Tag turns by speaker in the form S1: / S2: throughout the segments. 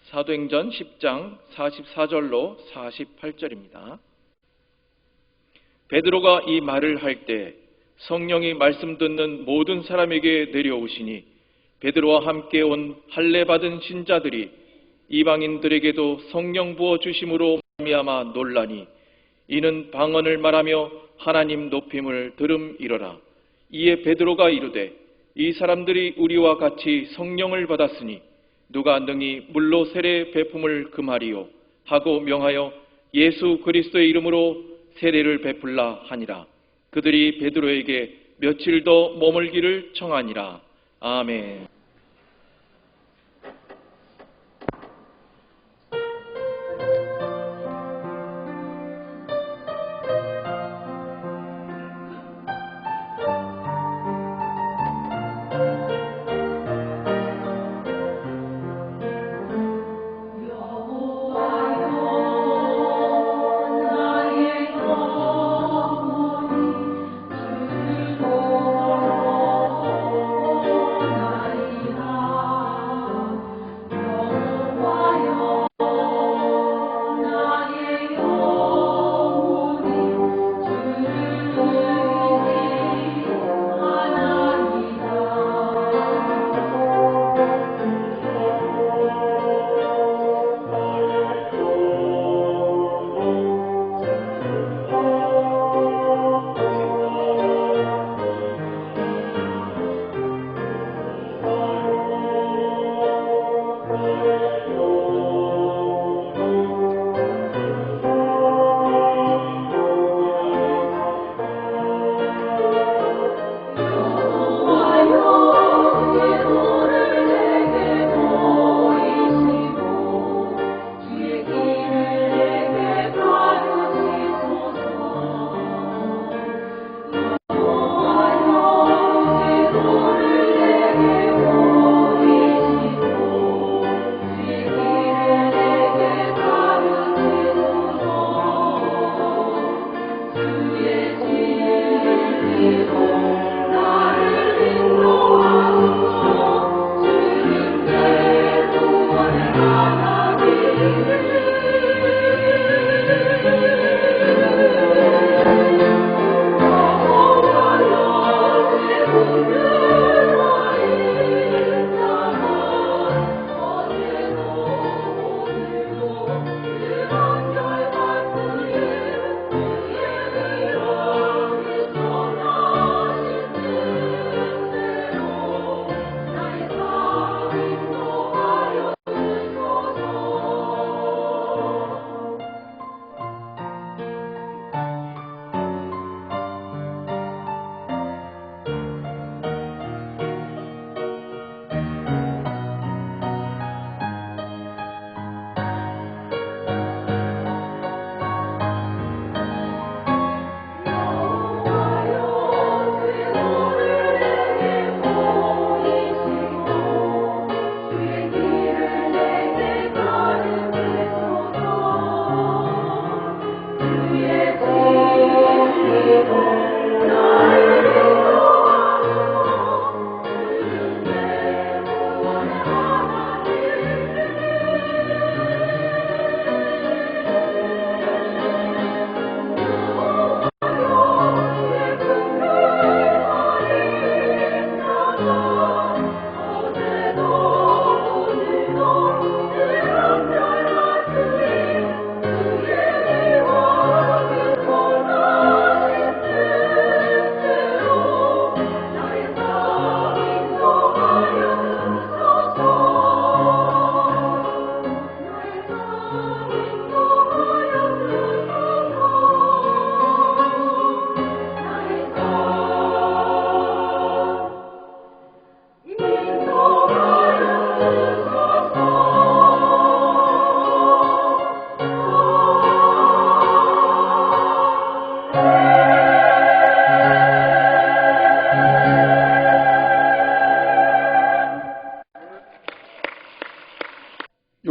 S1: 사도행전 10장 44절로 48절입니다. 베드로가 이 말을 할 때 성령이 말씀 듣는 모든 사람에게 내려오시니 베드로와 함께 온 할례 받은 신자들이 이방인들에게도 성령 부어 주심으로 말미암아 놀라니 이는 방언을 말하며 하나님 높임을 들음이러라. 이에 베드로가 이르되 이 사람들이 우리와 같이 성령을 받았으니 누가 능히 물로 세례 베품을 금하리요 하고 명하여 예수 그리스도의 이름으로 세례를 베풀라 하니라. 그들이 베드로에게 며칠 더 머물기를 청하니라. 아멘.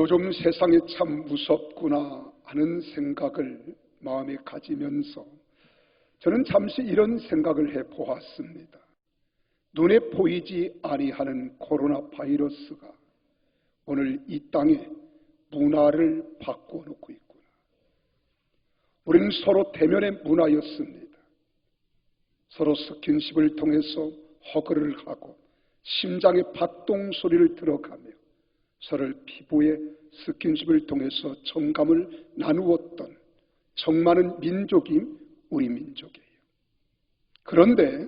S2: 요즘 세상이 참 무섭구나 하는 생각을 마음에 가지면서 저는 잠시 이런 생각을 해보았습니다. 눈에 보이지 아니하는 코로나 바이러스가 오늘 이 땅에 문화를 바꾸어 놓고 있구나. 우리는 서로 대면의 문화였습니다. 서로 스킨십을 통해서 허그를 하고 심장의 박동 소리를 들어가며 서로의 피부에 스킨십을 통해서 정감을 나누었던 정 많은 민족이 우리 민족이에요. 그런데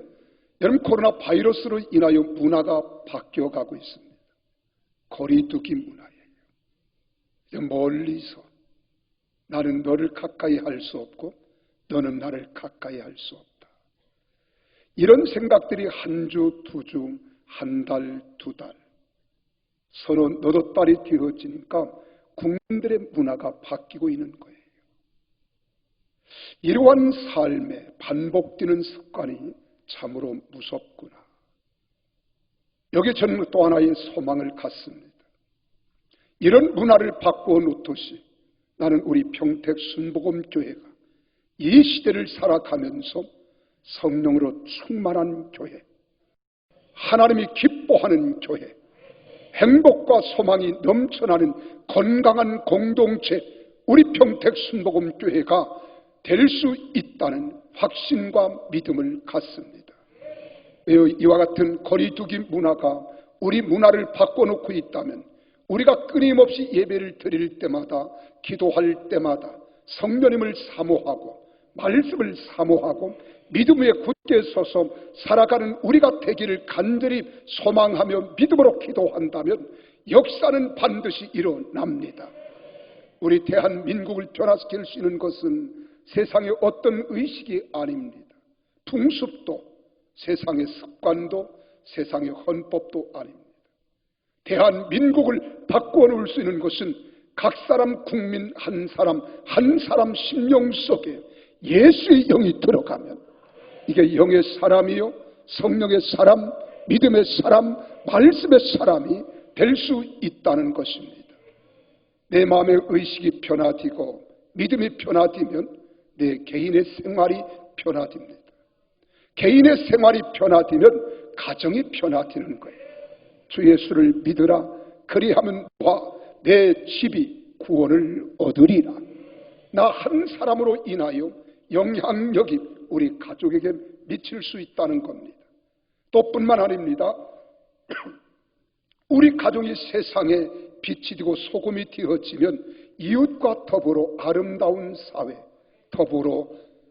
S2: 여러분, 코로나 바이러스로 인하여 문화가 바뀌어가고 있습니다. 거리두기 문화예요. 이제 멀리서 나는 너를 가까이 할 수 없고 너는 나를 가까이 할 수 없다. 이런 생각들이 한 주, 두 주, 한 달, 두 달 서로 너도 딸이 되어지니까 국민들의 문화가 바뀌고 있는 거예요. 이러한 삶에 반복되는 습관이 참으로 무섭구나. 여기 저는 또 하나의 소망을 갖습니다. 이런 문화를 바꾸어 놓듯이 나는 우리 평택 순복음교회가 이 시대를 살아가면서 성령으로 충만한 교회, 하나님이 기뻐하는 교회, 행복과 소망이 넘쳐나는 건강한 공동체, 우리 평택 순복음교회가 될 수 있다는 확신과 믿음을 갖습니다. 이와 같은 거리두기 문화가 우리 문화를 바꿔놓고 있다면 우리가 끊임없이 예배를 드릴 때마다, 기도할 때마다 성령님을 사모하고 말씀을 사모하고 믿음 위에 굳게 서서 살아가는 우리가 되기를 간절히 소망하며 믿음으로 기도한다면 역사는 반드시 일어납니다. 우리 대한민국을 변화시킬 수 있는 것은 세상의 어떤 의식이 아닙니다. 풍습도, 세상의 습관도, 세상의 헌법도 아닙니다. 대한민국을 바꾸어 놓을 수 있는 것은 각 사람 국민 한 사람 한 사람 심령 속에 예수의 영이 들어가면 이게 영의 사람이요, 성령의 사람, 믿음의 사람, 말씀의 사람이 될 수 있다는 것입니다. 내 마음의 의식이 변화되고 믿음이 변화되면 내 개인의 생활이 변화됩니다. 개인의 생활이 변화되면 가정이 변화되는 거예요. 주 예수를 믿으라. 그리하면 내 집이 구원을 얻으리라. 나 한 사람으로 인하여 영향력이 우리 가족에게 미칠 수 있다는 겁니다. 또 뿐만 아닙니다. 우리 가정이 세상에 빛이 되고 소금이 되어지면 이웃과 더불어 아름다운 사회, 더불어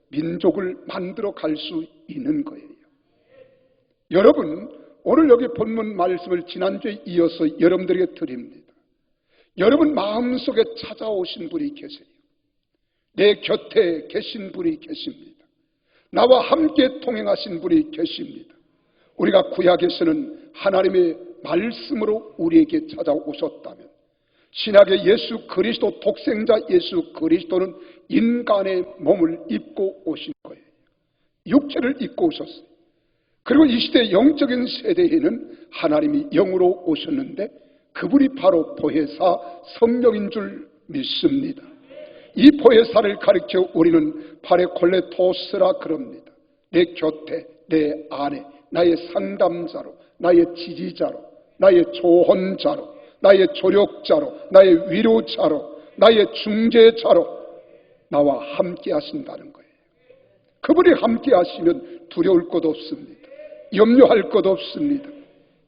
S2: 민족을 만들어 갈 수 있는 거예요. 여러분, 오늘 여기 본문 말씀을 지난주에 이어서 여러분들에게 드립니다. 여러분 마음속에 찾아오신 분이 계세요. 내 곁에 계신 분이 계십니다. 나와 함께 통행하신 분이 계십니다. 우리가 구약에서는 하나님의 말씀으로 우리에게 찾아오셨다면 신약의 예수 그리스도 독생자 예수 그리스도는 인간의 몸을 입고 오신 거예요. 육체를 입고 오셨어요. 그리고 이 시대 영적인 세대에는 하나님이 영으로 오셨는데 그분이 바로 보혜사 성령인 줄 믿습니다. 이 보혜사를 가리켜 우리는 파레콜레토스라 그럽니다. 내 곁에, 내 안에, 나의 상담자로, 나의 지지자로, 나의 조언자로, 나의 조력자로, 나의 위로자로, 나의 중재자로 나와 함께 하신다는 거예요. 그분이 함께 하시면 두려울 것 없습니다. 염려할 것 없습니다.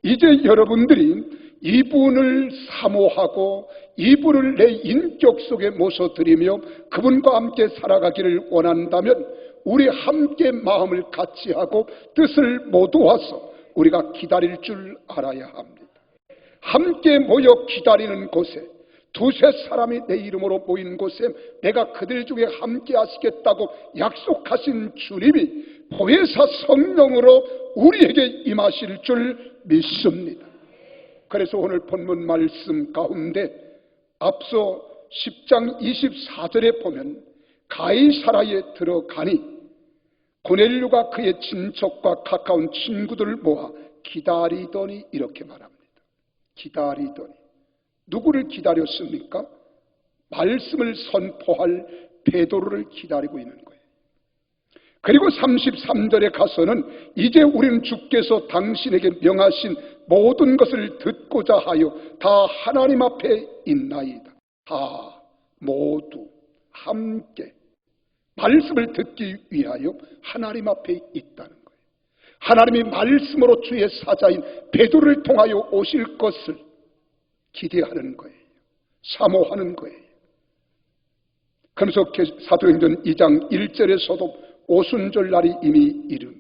S2: 이제 여러분들이 이분을 사모하고 이분을 내 인격 속에 모셔드리며 그분과 함께 살아가기를 원한다면 우리 함께 마음을 같이 하고 뜻을 모두하서 우리가 기다릴 줄 알아야 합니다. 함께 모여 기다리는 곳에 두세 사람이 내 이름으로 모인 곳에 내가 그들 중에 함께 하시겠다고 약속하신 주님이 보혜사 성령으로 우리에게 임하실 줄 믿습니다. 그래서 오늘 본문 말씀 가운데 앞서 10장 24절에 보면 가이사라에 들어가니 고넬료가 그의 친척과 가까운 친구들을 모아 기다리더니 이렇게 말합니다. 기다리더니 누구를 기다렸습니까? 말씀을 선포할 베드로를 기다리고 있는 거예요. 그리고 33절에 가서는 이제 우리는 주께서 당신에게 명하신 모든 것을 듣고자 하여 다 하나님 앞에 있나이다. 다 모두 함께 말씀을 듣기 위하여 하나님 앞에 있다는 거예요. 하나님이 말씀으로 주의 사자인 베드로를 통하여 오실 것을 기대하는 거예요. 사모하는 거예요. 그러면서 사도행전 2장 1절에서도 오순절 날이 이미 이르매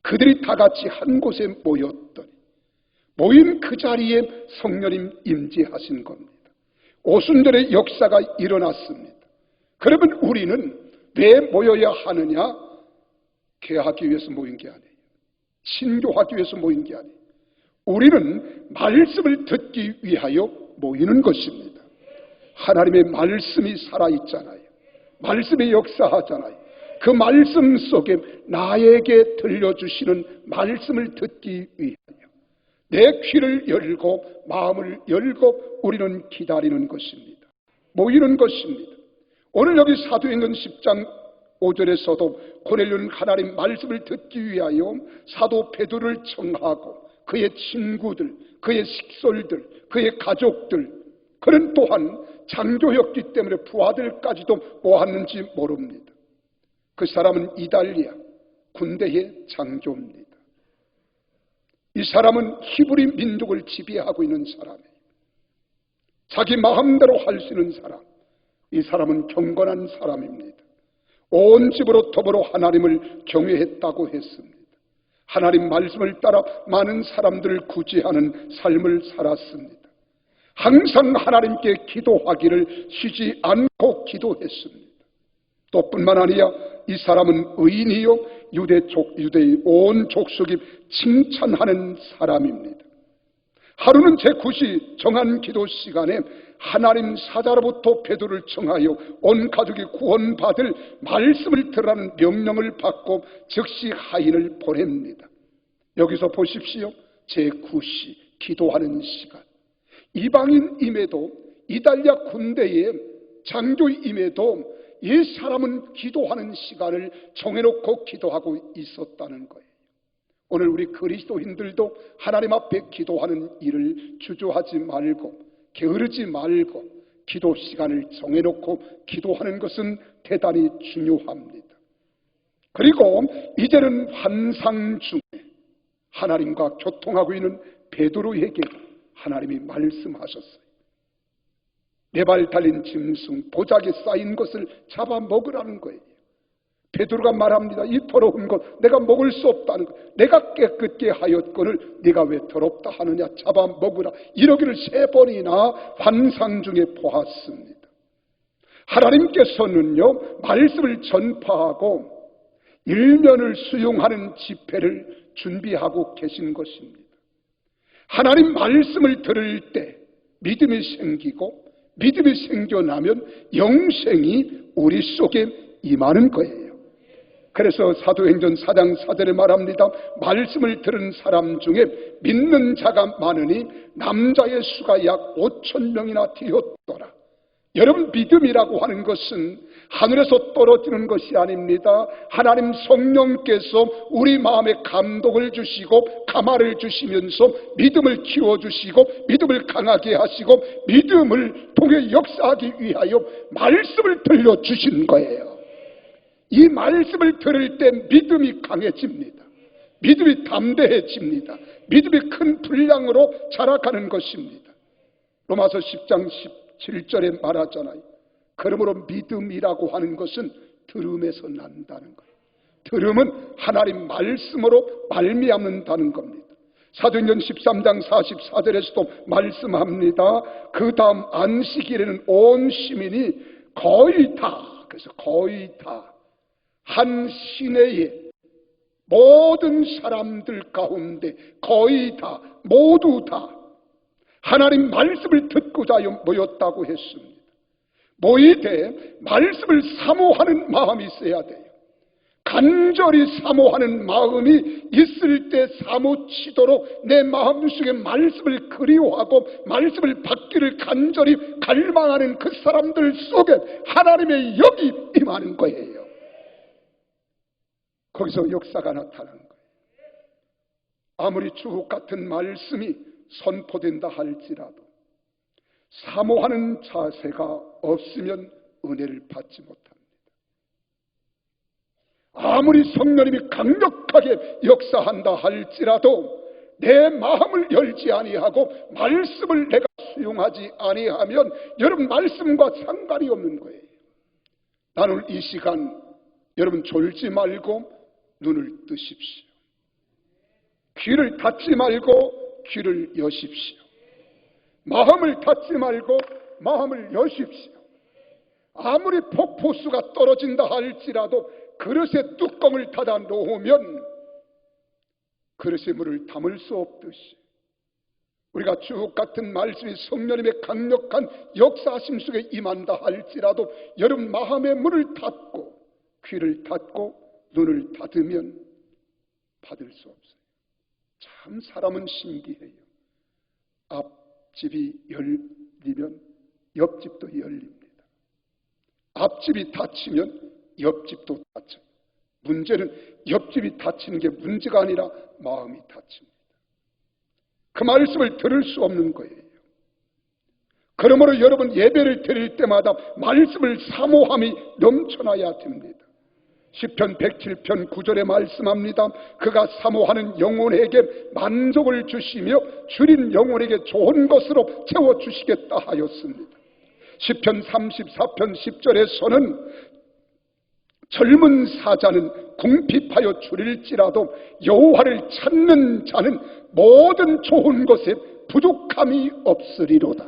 S2: 그들이 다 같이 한 곳에 모였더니 모인 그 자리에 성령님 임재하신 겁니다. 오순절의 역사가 일어났습니다. 그러면 우리는 왜 모여야 하느냐? 개하기 위해서 모인 게 아니에요. 신교하기 위해서 모인 게 아니에요. 우리는 말씀을 듣기 위하여 모이는 것입니다. 하나님의 말씀이 살아있잖아요. 말씀이 역사하잖아요. 그 말씀 속에 나에게 들려주시는 말씀을 듣기 위하여 내 귀를 열고 마음을 열고 우리는 기다리는 것입니다. 모이는 것입니다. 오늘 여기 사도행전 10장 5절에서도 고넬료는 하나님 말씀을 듣기 위하여 사도 베드로를 청하고 그의 친구들, 그의 식솔들, 그의 가족들, 그는 또한 장교였기 때문에 부하들까지도 모았는지 모릅니다. 그 사람은 이달리아 군대의 장교입니다. 이 사람은 히브리 민족을 지배하고 있는 사람이에요. 자기 마음대로 할 수 있는 사람. 이 사람은 경건한 사람입니다. 온 집으로 더불어 하나님을 경외했다고 했습니다. 하나님 말씀을 따라 많은 사람들을 구제하는 삶을 살았습니다. 항상 하나님께 기도하기를 쉬지 않고 기도했습니다. 또 뿐만 아니라 이 사람은 의인이요 유대의 온 족속이 칭찬하는 사람입니다. 하루는 제9시 정한 기도 시간에 하나님 사자로부터 베드로를 청하여 온 가족이 구원받을 말씀을 들으라는 명령을 받고 즉시 하인을 보냅니다. 여기서 보십시오. 제9시 기도하는 시간. 이방인임에도 이달리아 군대의 장교임에도 이 사람은 기도하는 시간을 정해놓고 기도하고 있었다는 거예요. 오늘 우리 그리스도인들도 하나님 앞에 기도하는 일을 주저하지 말고 게으르지 말고 기도 시간을 정해놓고 기도하는 것은 대단히 중요합니다. 그리고 이제는 환상 중에 하나님과 교통하고 있는 베드로에게 하나님이 말씀하셨어요. 네 발 달린 짐승 보자기에 쌓인 것을 잡아 먹으라는 거예요. 베드로가 말합니다. 이 더러운 것 내가 먹을 수 없다는 것, 내가 깨끗게 하였거늘 네가 왜 더럽다 하느냐, 잡아 먹으라. 이러기를 3번이나 환상 중에 보았습니다. 하나님께서는요 말씀을 전파하고 일면을 수용하는 집회를 준비하고 계신 것입니다. 하나님 말씀을 들을 때 믿음이 생기고 믿음이 생겨나면 영생이 우리 속에 임하는 거예요. 그래서 사도행전 4장 4절에 말합니다. 말씀을 들은 사람 중에 믿는 자가 많으니 남자의 수가 약 5,000명이나 되었더라. 여러분, 믿음이라고 하는 것은 하늘에서 떨어지는 것이 아닙니다. 하나님 성령께서 우리 마음에 감동을 주시고 감화를 주시면서 믿음을 키워주시고 믿음을 강하게 하시고 믿음을 통해 역사하기 위하여 말씀을 들려주신 거예요. 이 말씀을 들을 때 믿음이 강해집니다. 믿음이 담대해집니다. 믿음이 큰 분량으로 자라가는 것입니다. 로마서 10장 17절에 말하잖아요. 그러므로 믿음이라고 하는 것은 들음에서 난다는 거예요. 들음은 하나님 말씀으로 말미암는다는 겁니다. 사도행전 13장 44절에서도 말씀합니다. 그 다음 안식일에는 온 시민이 거의 다, 그래서 거의 다 한 시내에 모든 사람들 가운데 거의 다, 모두 다 하나님 말씀을 듣고자 모였다고 했습니다. 모일 때 말씀을 사모하는 마음이 있어야 돼요. 간절히 사모하는 마음이 있을 때 사모치도록 내 마음속에 말씀을 그리워하고 말씀을 받기를 간절히 갈망하는 그 사람들 속에 하나님의 영이 임하는 거예요. 거기서 역사가 나타나는 거예요. 아무리 주옥 같은 말씀이 선포된다 할지라도 사모하는 자세가 없으면 은혜를 받지 못합니다. 아무리 성령님이 강력하게 역사한다 할지라도 내 마음을 열지 아니하고 말씀을 내가 수용하지 아니하면 여러분 말씀과 상관이 없는 거예요. 나는 이 시간 여러분 졸지 말고 눈을 뜨십시오. 귀를 닫지 말고 귀를 여십시오. 마음을 닫지 말고 마음을 여십시오. 아무리 폭포수가 떨어진다 할지라도 그릇에 뚜껑을 닫아 놓으면 그릇에 물을 담을 수 없듯이 우리가 주옥 같은 말씀이 성령님의 강력한 역사하심 속에 임한다 할지라도 여러분 마음의 문을 닫고 귀를 닫고 눈을 닫으면 받을 수 없어요. 참 사람은 신기해요. 앞집이 열리면 옆집도 열립니다. 앞집이 닫히면 옆집도 닫혀요. 문제는 옆집이 닫히는 게 문제가 아니라 마음이 닫힙니다. 그 말씀을 들을 수 없는 거예요. 그러므로 여러분 예배를 드릴 때마다 말씀을 사모함이 넘쳐나야 됩니다. 시편 107편 9절에 말씀합니다. 그가 사모하는 영혼에게 만족을 주시며 줄인 영혼에게 좋은 것으로 채워주시겠다 하였습니다. 시편 34편 10절에서는 젊은 사자는 궁핍하여 줄일지라도 여호와를 찾는 자는 모든 좋은 것에 부족함이 없으리로다.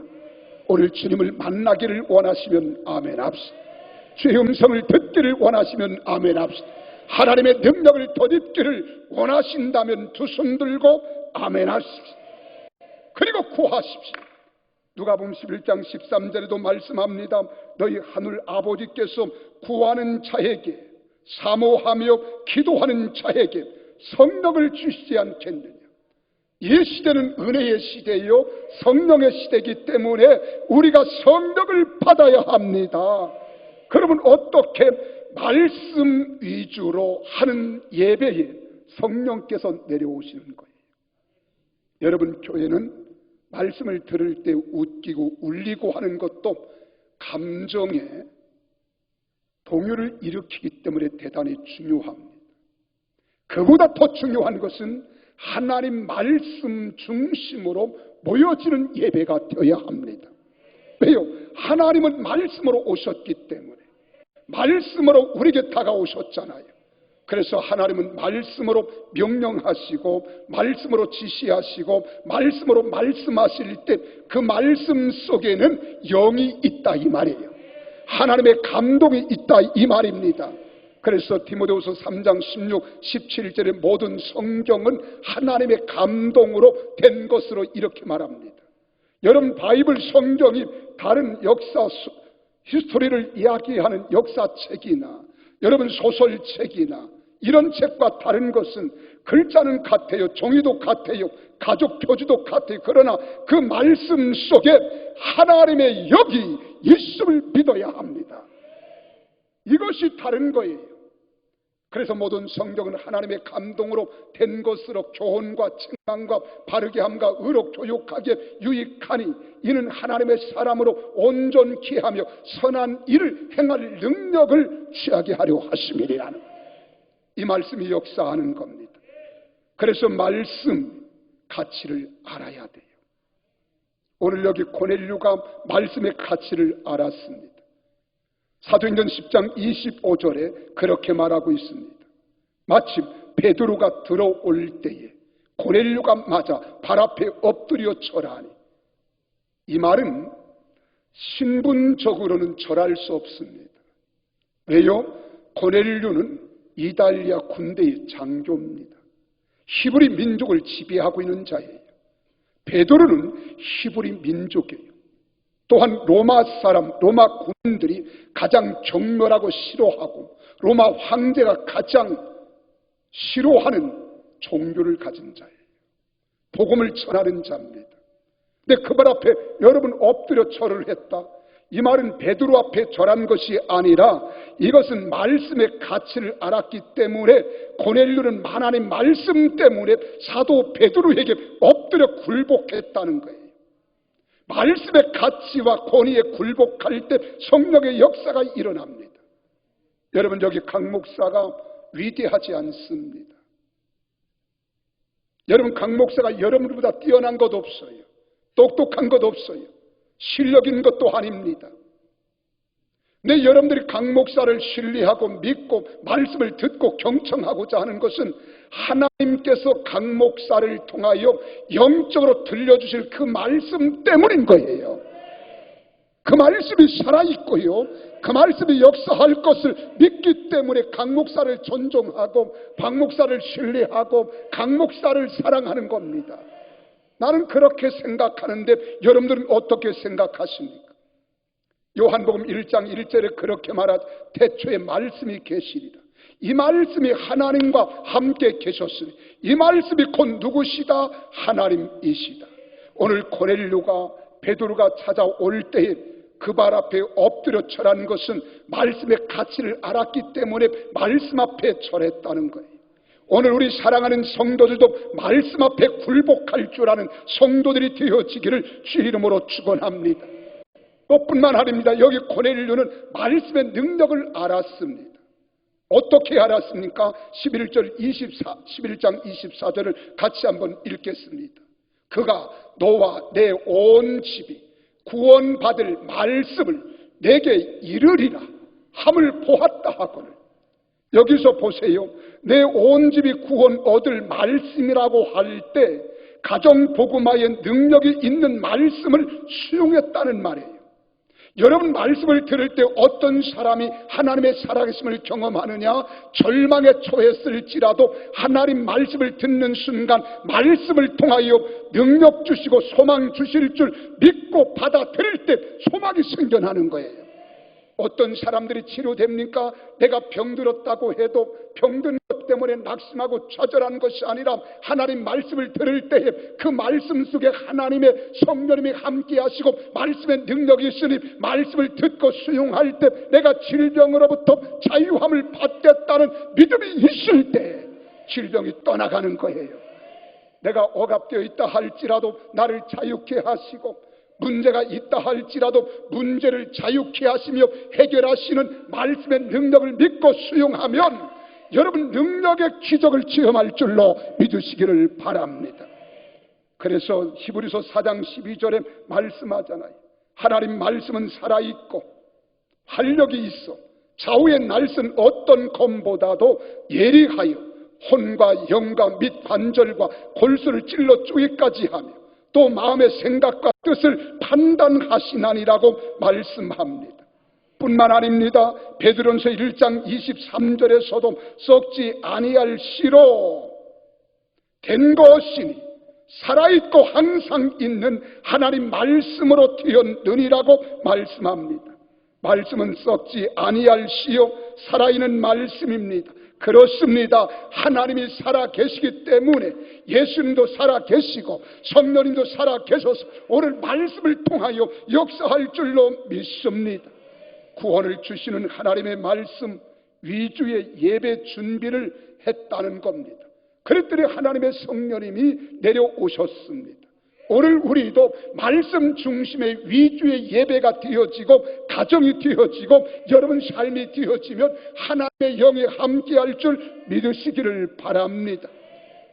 S2: 오늘 주님을 만나기를 원하시면 아멘 합시다. 주의 음성을 듣기를 원하시면 아멘 합시다. 하나님의 능력을 덧입기를 원하신다면 두 손 들고 아멘 하십시오. 그리고 구하십시오. 누가복음 11장 13절에도 말씀합니다. 너희 하늘 아버지께서 구하는 자에게 사모하며 기도하는 자에게 성령을 주시지 않겠느냐. 이 시대는 은혜의 시대요 성령의 시대이기 때문에 우리가 성령을 받아야 합니다. 그러면 어떻게 말씀 위주로 하는 예배에 성령께서 내려오시는 거예요. 여러분 교회는 말씀을 들을 때 웃기고 울리고 하는 것도 감정에 동요를 일으키기 때문에 대단히 중요합니다. 그보다 더 중요한 것은 하나님 말씀 중심으로 모여지는 예배가 되어야 합니다. 왜요? 하나님은 말씀으로 오셨기 때문에 말씀으로 우리에게 다가오셨잖아요. 그래서 하나님은 말씀으로 명령하시고 말씀으로 지시하시고 말씀으로 말씀하실 때 그 말씀 속에는 영이 있다 이 말이에요. 하나님의 감동이 있다 이 말입니다. 그래서 디모데후서 3장 16, 17절의 모든 성경은 하나님의 감동으로 된 것으로 이렇게 말합니다. 여러분 바이블 성경이 다른 역사 히스토리를 이야기하는 역사책이나 여러분 소설책이나 이런 책과 다른 것은 글자는 같아요. 종이도 같아요. 가족 표지도 같아요. 그러나 그 말씀 속에 하나님의 영이 있음을 믿어야 합니다. 이것이 다른 거예요. 그래서 모든 성경은 하나님의 감동으로 된 것으로 교훈과 책망과 바르게 함과 의롭 교육하게 유익하니 이는 하나님의 사람으로 온전케 하며 선한 일을 행할 능력을 취하게 하려 하심이라는 이 말씀이 역사하는 겁니다. 그래서 말씀 가치를 알아야 돼요. 오늘 여기 고넬료가 말씀의 가치를 알았습니다. 사도행전 10장 25절에 그렇게 말하고 있습니다. 마침 베드로가 들어올 때에 고넬료가 맞아 발 앞에 엎드려 절하니, 이 말은 신분적으로는 절할 수 없습니다. 왜요? 고넬료는 이달리아 군대의 장교입니다. 히브리 민족을 지배하고 있는 자예요. 베드로는 히브리 민족이에요. 또한 로마 사람, 로마 군인들이 가장 경멸하고 싫어하고 로마 황제가 가장 싫어하는 종교를 가진 자예요. 복음을 전하는 자입니다. 근데 그 발 앞에 여러분 엎드려 절을 했다. 이 말은 베드로 앞에 절한 것이 아니라 이것은 말씀의 가치를 알았기 때문에 고넬료는 하나님 말씀 때문에 사도 베드로에게 엎드려 굴복했다는 거예요. 말씀의 가치와 권위에 굴복할 때 성령의 역사가 일어납니다. 여러분, 여기 강 목사가 위대하지 않습니다. 여러분, 강 목사가 여러분보다 뛰어난 것 없어요. 똑똑한 것 없어요. 실력 있는 것도 아닙니다. 근데 여러분들이 강 목사를 신뢰하고 믿고 말씀을 듣고 경청하고자 하는 것은 하나님께서 강 목사를 통하여 영적으로 들려주실 그 말씀 때문인 거예요. 그 말씀이 살아있고요, 그 말씀이 역사할 것을 믿기 때문에 강 목사를 존중하고 박 목사를 신뢰하고 강 목사를 사랑하는 겁니다. 나는 그렇게 생각하는데 여러분들은 어떻게 생각하십니까? 요한복음 1장 1절에 그렇게 말하죠. 태초에 말씀이 계시리라. 이 말씀이 하나님과 함께 계셨으니 이 말씀이 곧 누구시다? 하나님이시다. 오늘 고넬료가 베드로가 찾아올 때에 그 발 앞에 엎드려 절한 것은 말씀의 가치를 알았기 때문에 말씀 앞에 절했다는 거예요. 오늘 우리 사랑하는 성도들도 말씀 앞에 굴복할 줄 아는 성도들이 되어지기를 주 이름으로 축원합니다. 뿐만 아닙니다. 여기 고넬료는 말씀의 능력을 알았습니다. 어떻게 알았습니까? 11장 24절을 같이 한번 읽겠습니다. 그가 너와 내 온 집이 구원받을 말씀을 내게 이르리라 함을 보았다 하거늘. 여기서 보세요. 내 온 집이 구원 얻을 말씀이라고 할 때 가정복음화의 능력이 있는 말씀을 수용했다는 말이에요. 여러분, 말씀을 들을 때 어떤 사람이 하나님의 살아계심을 경험하느냐? 절망에 처했을지라도 하나님 말씀을 듣는 순간 말씀을 통하여 능력 주시고 소망 주실 줄 믿고 받아들일 때 소망이 생겨나는 거예요. 어떤 사람들이 치료됩니까? 내가 병들었다고 해도 병든 것 때문에 낙심하고 좌절한 것이 아니라 하나님 말씀을 들을 때에 그 말씀 속에 하나님의 성령님이 함께 하시고 말씀의 능력이 있으니 말씀을 듣고 수용할 때 내가 질병으로부터 자유함을 받겠다는 믿음이 있을 때 질병이 떠나가는 거예요. 내가 억압되어 있다 할지라도 나를 자유케 하시고 문제가 있다 할지라도 문제를 자유케 하시며 해결하시는 말씀의 능력을 믿고 수용하면 여러분 능력의 기적을 체험할 줄로 믿으시기를 바랍니다. 그래서 히브리서 4장 12절에 말씀하잖아요. 하나님 말씀은 살아있고 활력이 있어 좌우의 날선 어떤 검보다도 예리하여 혼과 영과 및 관절과 골수를 찔러 쪼개기까지 하며 또 마음의 생각과 뜻을 판단하시나니라고 말씀합니다. 뿐만 아닙니다. 베드로전서 1장 23절에서도 썩지 아니할 씨로 된 것이니 살아있고 항상 있는 하나님 말씀으로 되었느니라고 말씀합니다. 말씀은 썩지 아니할 씨요 살아있는 말씀입니다. 그렇습니다. 하나님이 살아계시기 때문에 예수님도 살아계시고 성령님도 살아계셔서 오늘 말씀을 통하여 역사할 줄로 믿습니다. 구원을 주시는 하나님의 말씀 위주의 예배 준비를 했다는 겁니다. 그랬더니 하나님의 성령님이 내려오셨습니다. 오늘 우리도 말씀 중심의 위주의 예배가 되어지고 가정이 되어지고 여러분 삶이 되어지면 하나님의 영이 함께할 줄 믿으시기를 바랍니다.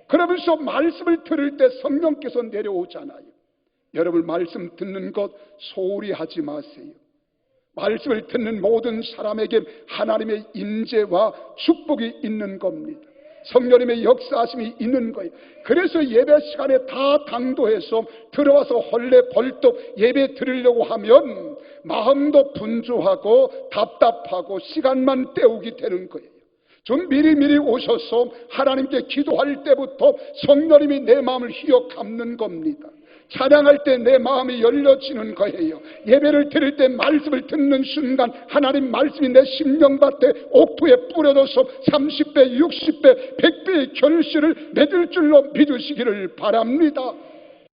S2: 그러면서 말씀을 들을 때 성령께서 내려오잖아요. 여러분 말씀 듣는 것 소홀히 하지 마세요. 말씀을 듣는 모든 사람에게 하나님의 임재와 축복이 있는 겁니다. 성령님의 역사하심이 있는 거예요. 그래서 예배 시간에 다 당도해서 들어와서 헐레벌떡 예배 드리려고 하면 마음도 분주하고 답답하고 시간만 때우게 되는 거예요. 좀 미리미리 오셔서 하나님께 기도할 때부터 성령님이 내 마음을 휘어 감는 겁니다. 찬양할 때 내 마음이 열려지는 거예요. 예배를 드릴 때 말씀을 듣는 순간 하나님 말씀이 내 심령밭에 옥토에 뿌려져서 30배, 60배, 100배의 결실을 맺을 줄로 믿으시기를 바랍니다.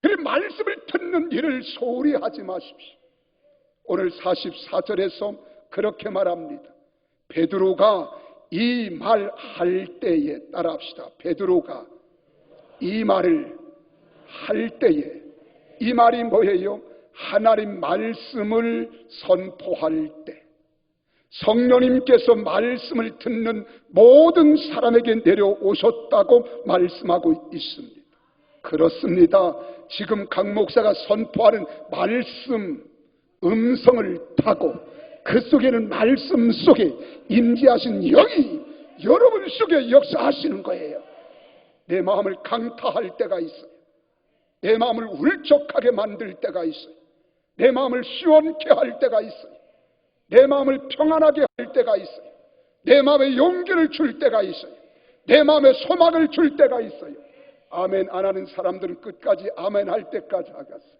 S2: 그 말씀을 듣는 일을 소홀히 하지 마십시오. 오늘 44절에서 그렇게 말합니다. 베드로가 이 말 할 때에 따라합시다. 베드로가 이 말을 할 때에 이 말이 뭐예요? 하나님 말씀을 선포할 때 성령님께서 말씀을 듣는 모든 사람에게 내려오셨다고 말씀하고 있습니다. 그렇습니다. 지금 강 목사가 선포하는 말씀 음성을 타고 그 속에는 말씀 속에 임재하신 영이 여러분 속에 역사하시는 거예요. 내 마음을 강타할 때가 있어요. 내 마음을 울적하게 만들 때가 있어요. 내 마음을 시원케 할 때가 있어요. 내 마음을 평안하게 할 때가 있어요. 내 마음에 용기를 줄 때가 있어요. 내 마음에 소망을 줄 때가 있어요. 아멘 안 하는 사람들은 끝까지 아멘 할 때까지 하겠어요.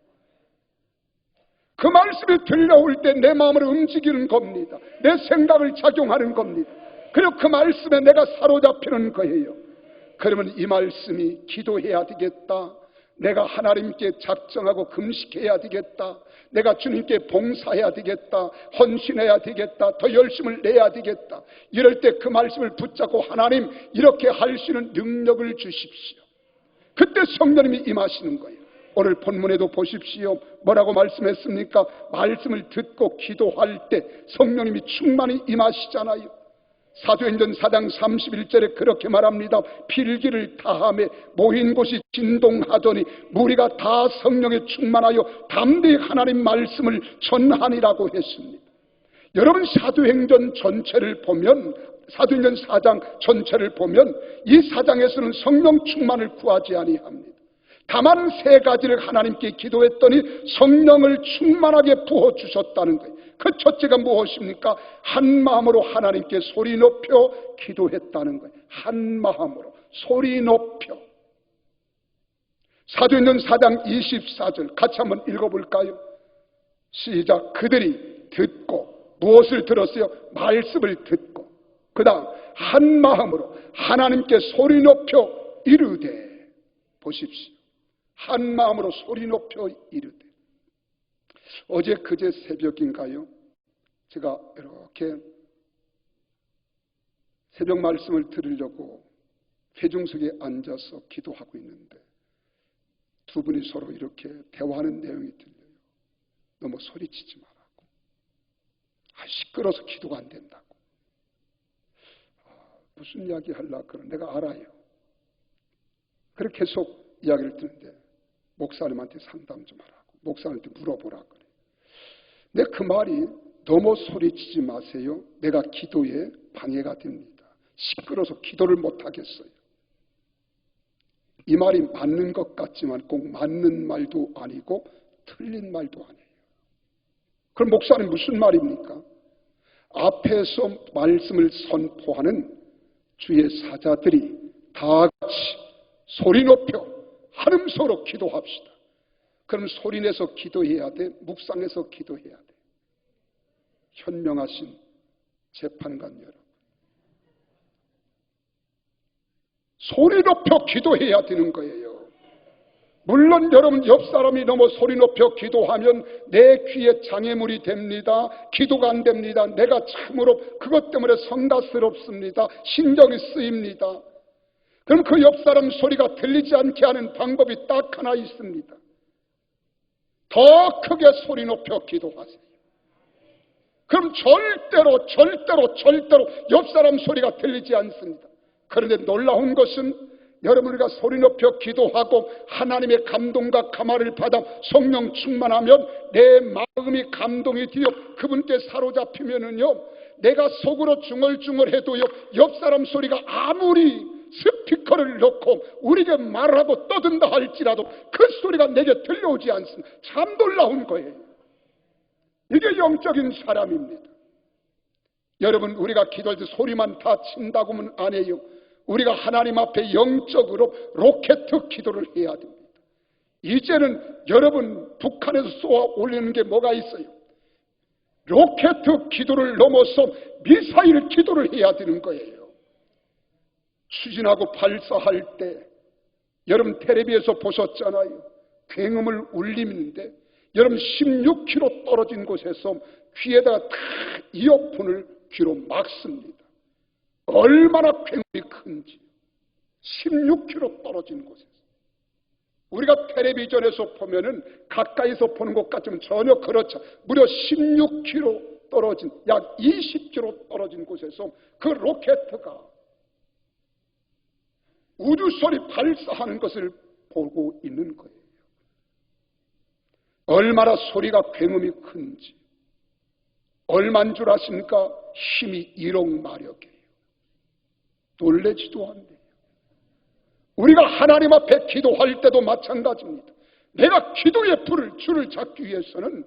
S2: 그 말씀이 들려올 때 내 마음을 움직이는 겁니다. 내 생각을 작용하는 겁니다. 그리고 그 말씀에 내가 사로잡히는 거예요. 그러면 이 말씀이 기도해야 되겠다, 내가 하나님께 작정하고 금식해야 되겠다, 내가 주님께 봉사해야 되겠다, 헌신해야 되겠다, 더 열심을 내야 되겠다, 이럴 때 그 말씀을 붙잡고 하나님 이렇게 할 수 있는 능력을 주십시오. 그때 성령님이 임하시는 거예요. 오늘 본문에도 보십시오. 뭐라고 말씀했습니까? 말씀을 듣고 기도할 때 성령님이 충만히 임하시잖아요. 사도행전 4장 31절에 그렇게 말합니다. 필기를 다하며 모인 곳이 진동하더니 무리가 다 성령에 충만하여 담대히 하나님 말씀을 전하니라고 했습니다. 여러분 사도행전 전체를 보면, 사도행전 4장 전체를 보면 이 4장에서는 성령 충만을 구하지 아니합니다. 다만 세 가지를 하나님께 기도했더니 성령을 충만하게 부어주셨다는 거예요. 그 첫째가 무엇입니까? 한 마음으로 하나님께 소리 높여 기도했다는 거예요. 한 마음으로 소리 높여. 사도행전 4장 24절 같이 한번 읽어볼까요? 시작. 그들이 듣고 무엇을 들었어요? 말씀을 듣고 그 다음 한 마음으로 하나님께 소리 높여 이르되. 보십시오. 한 마음으로 소리 높여 이르되. 어제 그제 새벽인가요? 제가 이렇게 새벽 말씀을 들으려고 회중석에 앉아서 기도하고 있는데 두 분이 서로 이렇게 대화하는 내용이 들려요. 너무 소리치지 말라고. 시끄러워서 기도가 안 된다고. 무슨 이야기 하려고 그러 내가 알아요. 그렇게 계속 이야기를 듣는데 목사님한테 상담 좀 하라고, 목사님한테 물어보라고 그래. 근데 그 말이 너무 소리치지 마세요. 내가 기도에 방해가 됩니다. 시끄러워서 기도를 못하겠어요. 이 말이 맞는 것 같지만 꼭 맞는 말도 아니고 틀린 말도 아니에요. 그럼 목사님 무슨 말입니까? 앞에서 말씀을 선포하는 주의 사자들이 다 같이 소리 높여 한음소로 기도합시다. 그럼 소리내서 기도해야 돼? 묵상해서 기도해야 돼? 현명하신 재판관 여러분, 소리 높여 기도해야 되는 거예요. 물론 여러분 옆 사람이 너무 소리 높여 기도하면 내 귀에 장애물이 됩니다. 기도가 안 됩니다. 내가 참으로 그것 때문에 성가스럽습니다. 신경이 쓰입니다. 그럼 그 옆 사람 소리가 들리지 않게 하는 방법이 딱 하나 있습니다. 더 크게 소리 높여 기도하세요. 그럼 절대로 옆 사람 소리가 들리지 않습니다. 그런데 놀라운 것은 여러분 우리가 소리 높여 기도하고 하나님의 감동과 감화를 받아 성령 충만하면 내 마음이 감동이 되어 그분께 사로잡히면은요, 내가 속으로 중얼중얼해도요, 옆 사람 소리가 아무리 스피커를 넣고 우리에게 말하고 떠든다 할지라도 그 소리가 내게 들려오지 않습니다. 참 놀라운 거예요. 이게 영적인 사람입니다. 여러분 우리가 기도할 때 소리만 다 친다고 하면 안 해요. 우리가 하나님 앞에 영적으로 로켓 기도를 해야 됩니다. 이제는 여러분 북한에서 쏘아 올리는 게 뭐가 있어요? 로켓 기도를 넘어서 미사일 기도를 해야 되는 거예요. 추진하고 발사할 때 여러분 텔레비에서 보셨잖아요. 굉음을 울리는데 여러분 16km 떨어진 곳에서 귀에다가 탁 이어폰을 귀로 막습니다. 얼마나 굉음이 큰지. 16km 떨어진 곳에서. 우리가 텔레비전에서 보면은 가까이서 보는 것 같으면 전혀 그렇죠. 무려 16km 떨어진, 약 20km 떨어진 곳에서 그 로켓가 우주선이 발사하는 것을 보고 있는 거예요. 얼마나 소리가 굉음이 큰지, 얼마인 줄 아십니까? 힘이 1억 마력이에요. 놀래지도 않네요. 우리가 하나님 앞에 기도할 때도 마찬가지입니다. 내가 기도의 줄을 잡기 위해서는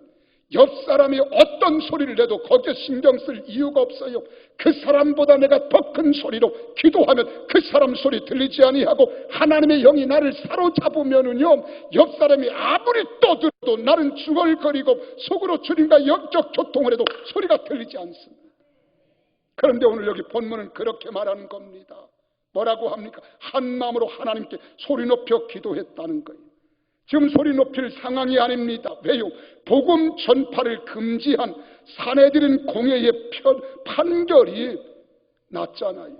S2: 옆 사람이 어떤 소리를 내도 거기에 신경 쓸 이유가 없어요. 그 사람보다 내가 더 큰 소리로 기도하면 그 사람 소리 들리지 아니하고 하나님의 영이 나를 사로잡으면은요, 옆 사람이 아무리 떠들어도 나는 중얼거리고 속으로 주님과 영적 교통을 해도 소리가 들리지 않습니다. 그런데 오늘 여기 본문은 그렇게 말하는 겁니다. 뭐라고 합니까? 한 마음으로 하나님께 소리 높여 기도했다는 거예요. 지금 소리 높일 상황이 아닙니다. 왜요? 복음 전파를 금지한 사내들인 공회의 판결이 났잖아요.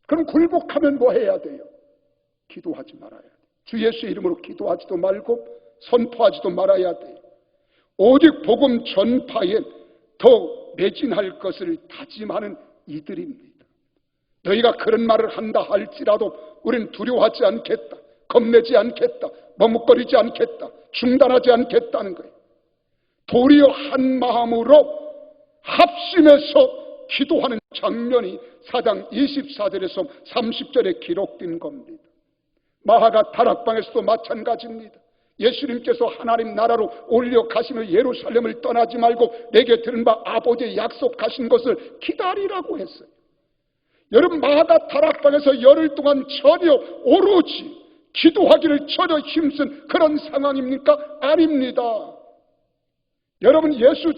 S2: 그럼 굴복하면 뭐 해야 돼요? 기도하지 말아야 돼요. 주 예수의 이름으로 기도하지도 말고 선포하지도 말아야 돼요. 오직 복음 전파에 더 매진할 것을 다짐하는 이들입니다. 너희가 그런 말을 한다 할지라도 우리는 두려워하지 않겠다, 겁내지 않겠다, 머뭇거리지 않겠다, 중단하지 않겠다는 거예요. 도리어 한 마음으로 합심해서 기도하는 장면이 4장 24절에서 30절에 기록된 겁니다. 마하가 다락방에서도 마찬가지입니다. 예수님께서 하나님 나라로 올려가시며 예루살렘을 떠나지 말고 내게 들은 바 아버지의 약속하신 것을 기다리라고 했어요. 여러분, 마하가 다락방에서 열흘 동안 전혀 오로지 기도하기를 전혀 힘쓴 그런 상황입니까? 아닙니다. 여러분, 예수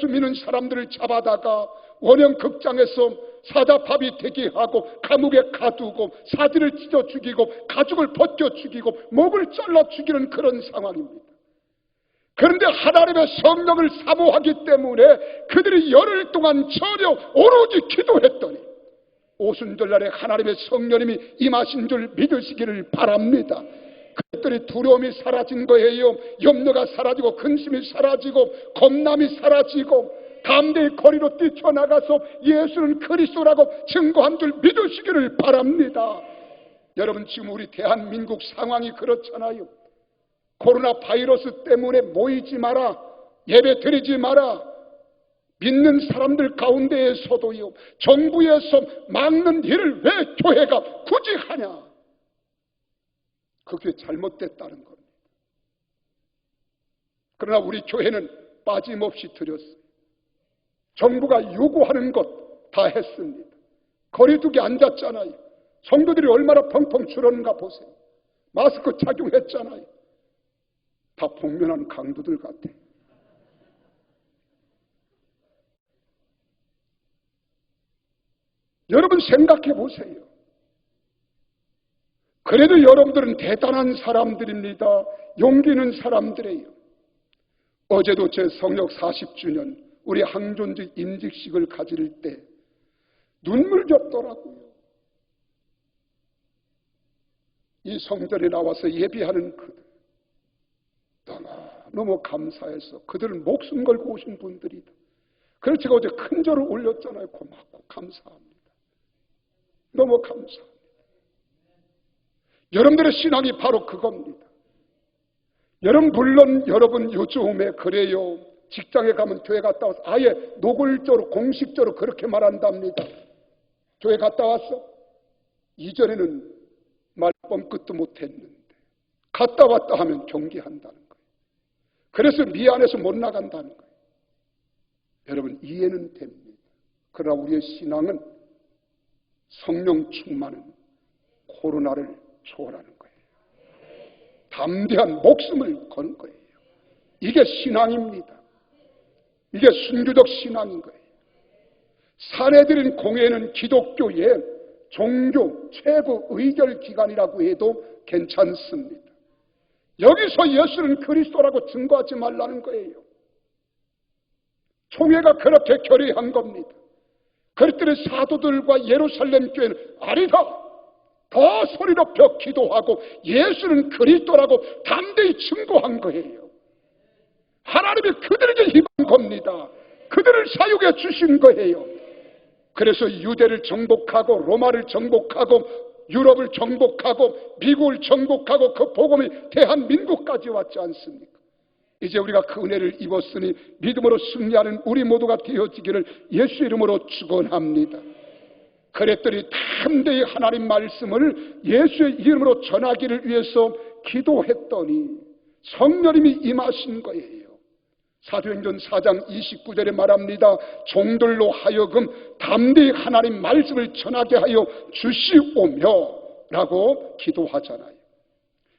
S2: 믿는 사람들을 잡아다가 원형 극장에서 사자밥이 되게 하고 감옥에 가두고 사지를 찢어 죽이고 가죽을 벗겨 죽이고 목을 잘라 죽이는 그런 상황입니다. 그런데 하나님의 성령을 사모하기 때문에 그들이 열흘 동안 전혀 오로지 기도했더니 오순절날에 하나님의 성령님이 임하신 줄 믿으시기를 바랍니다. 그들의 두려움이 사라진 거예요. 염려가 사라지고 근심이 사라지고 겁남이 사라지고 담대히 거리로 뛰쳐나가서 예수는 그리스도라고 증거한 줄 믿으시기를 바랍니다. 여러분, 지금 우리 대한민국 상황이 그렇잖아요. 코로나 바이러스 때문에 모이지 마라, 예배 드리지 마라, 믿는 사람들 가운데에서도요, 정부에서 막는 일을 왜 교회가 굳이 하냐? 그게 잘못됐다는 겁니다. 그러나 우리 교회는 빠짐없이 드렸어요. 정부가 요구하는 것 다 했습니다. 거리두기 앉았잖아요. 성도들이 얼마나 펑펑 줄었는가 보세요. 마스크 착용했잖아요. 다 복면한 강도들 같아요. 여러분, 생각해 보세요. 그래도 여러분들은 대단한 사람들입니다. 용기 있는 사람들이에요. 어제도 제 성역 40주년 우리 항존지 임직식을 가질 때 눈물 겹더라고요. 이 성전에 나와서 예배하는 그들, 너무 감사해서 그들은 목숨 걸고 오신 분들이다. 그래서 제가 어제 큰 절을 올렸잖아요. 고맙고 감사합니다. 너무 감사합니다. 여러분들의 신앙이 바로 그겁니다. 물론 여러분 요즘에 그래요. 직장에 가면 교회 갔다 와서 아예 노골적으로 공식적으로 그렇게 말한답니다. 교회 갔다 왔어? 이전에는 말범 끝도 못했는데 갔다 왔다 하면 경계한다는 거예요. 그래서 미안해서 못 나간다는 거예요. 여러분, 이해는 됩니다. 그러나 우리의 신앙은 성령 충만은 코로나를 초월하는 거예요. 담대한 목숨을 거는 거예요. 이게 신앙입니다. 이게 순교적 신앙인 거예요. 사내들인 공회는 기독교의 종교 최고 의결 기관이라고 해도 괜찮습니다. 여기서 예수는 그리스도라고 증거하지 말라는 거예요. 총회가 그렇게 결의한 겁니다. 그랬더니 사도들과 예루살렘 교회는 아니다, 더 소리 높여 기도하고 예수는 그리스도라고 담대히 증거한 거예요. 하나님이 그들에게 희망한 겁니다. 그들을 사육해 주신 거예요. 그래서 유대를 정복하고 로마를 정복하고 유럽을 정복하고 미국을 정복하고 그 복음이 대한민국까지 왔지 않습니까? 이제 우리가 그 은혜를 입었으니 믿음으로 승리하는 우리 모두가 되어지기를 예수 이름으로 축원합니다. 그랬더니 담대히 하나님 말씀을 예수의 이름으로 전하기를 위해서 기도했더니 성령님이 임하신 거예요. 사도행전 4장 29절에 말합니다. 종들로 하여금 담대히 하나님 말씀을 전하게 하여 주시오며 라고 기도하잖아요.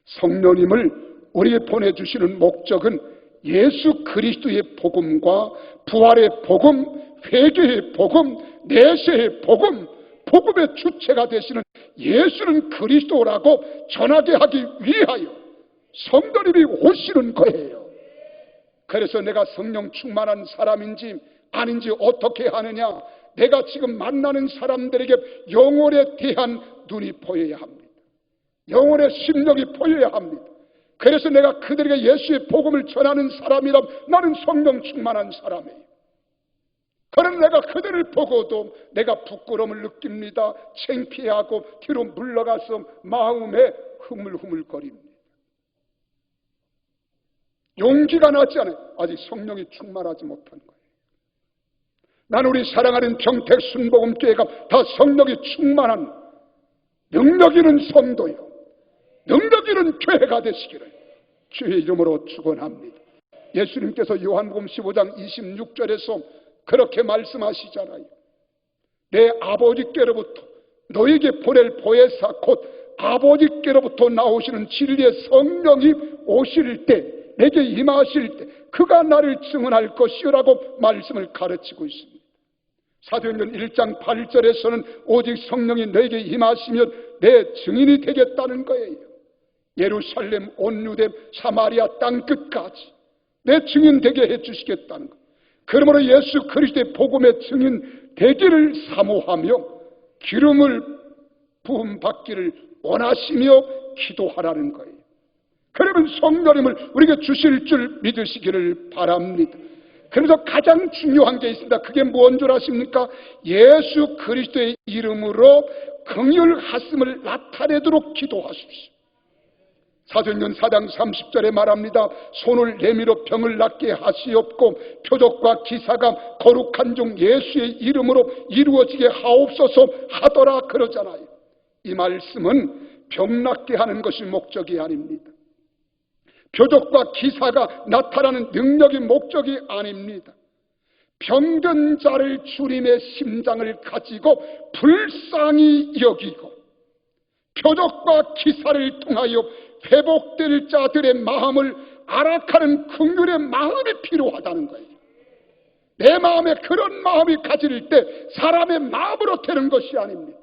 S2: 성령님을 우리에게 보내주시는 목적은 예수 그리스도의 복음과 부활의 복음, 회개의 복음, 내세의 복음, 복음의 주체가 되시는 예수는 그리스도라고 전하게 하기 위하여 성령님이 오시는 거예요. 그래서 내가 성령 충만한 사람인지 아닌지 어떻게 하느냐? 내가 지금 만나는 사람들에게 영혼에 대한 눈이 보여야 합니다. 영혼의 심령이 보여야 합니다. 그래서 내가 그들에게 예수의 복음을 전하는 사람이라면 나는 성령 충만한 사람이에요. 그런 내가 그들을 보고도 내가 부끄러움을 느낍니다. 창피하고 뒤로 물러가서 마음에 흐물흐물거립니다. 용기가 나지 않아요. 아직 성령이 충만하지 못한 거예요. 나는 우리 사랑하는 평택 순복음교회가 다 성령이 충만한 능력 있는 성도요, 능력 있는 교회가 되시기를 주의 이름으로 축원합니다. 예수님께서 요한복음 15장 26절에서 그렇게 말씀하시잖아요. 내 아버지께로부터 너에게 보낼 보혜사 곧 아버지께로부터 나오시는 진리의 성령이 오실 때, 내게 임하실 때 그가 나를 증언할 것이라고 말씀을 가르치고 있습니다. 사도행전 1장 8절에서는 오직 성령이 너에게 임하시면 내 증인이 되겠다는 거예요. 예루살렘, 온 유대, 사마리아 땅끝까지 내 증인 되게 해주시겠다는 거예요. 그러므로 예수 그리스도의 복음의 증인 되기를 사모하며 기름을 부음받기를 원하시며 기도하라는 거예요. 그러면 성령님을 우리에게 주실 줄 믿으시기를 바랍니다. 그래서 가장 중요한 게 있습니다. 그게 뭔 줄 아십니까? 예수 그리스도의 이름으로 긍휼하심을 나타내도록 기도하십시오. 사도행전 4장 30절에 말합니다. 손을 내밀어 병을 낫게 하시옵고 표적과 기사가 거룩한 종 예수의 이름으로 이루어지게 하옵소서 하더라 그러잖아요. 이 말씀은 병 낫게 하는 것이 목적이 아닙니다. 표적과 기사가 나타나는 능력이 목적이 아닙니다. 병든 자를 주님의 심장을 가지고 불쌍히 여기고 표적과 기사를 통하여 회복될 자들의 마음을 알아가는 긍휼의 마음이 필요하다는 거예요. 내 마음에 그런 마음이 가질 때 사람의 마음으로 되는 것이 아닙니다.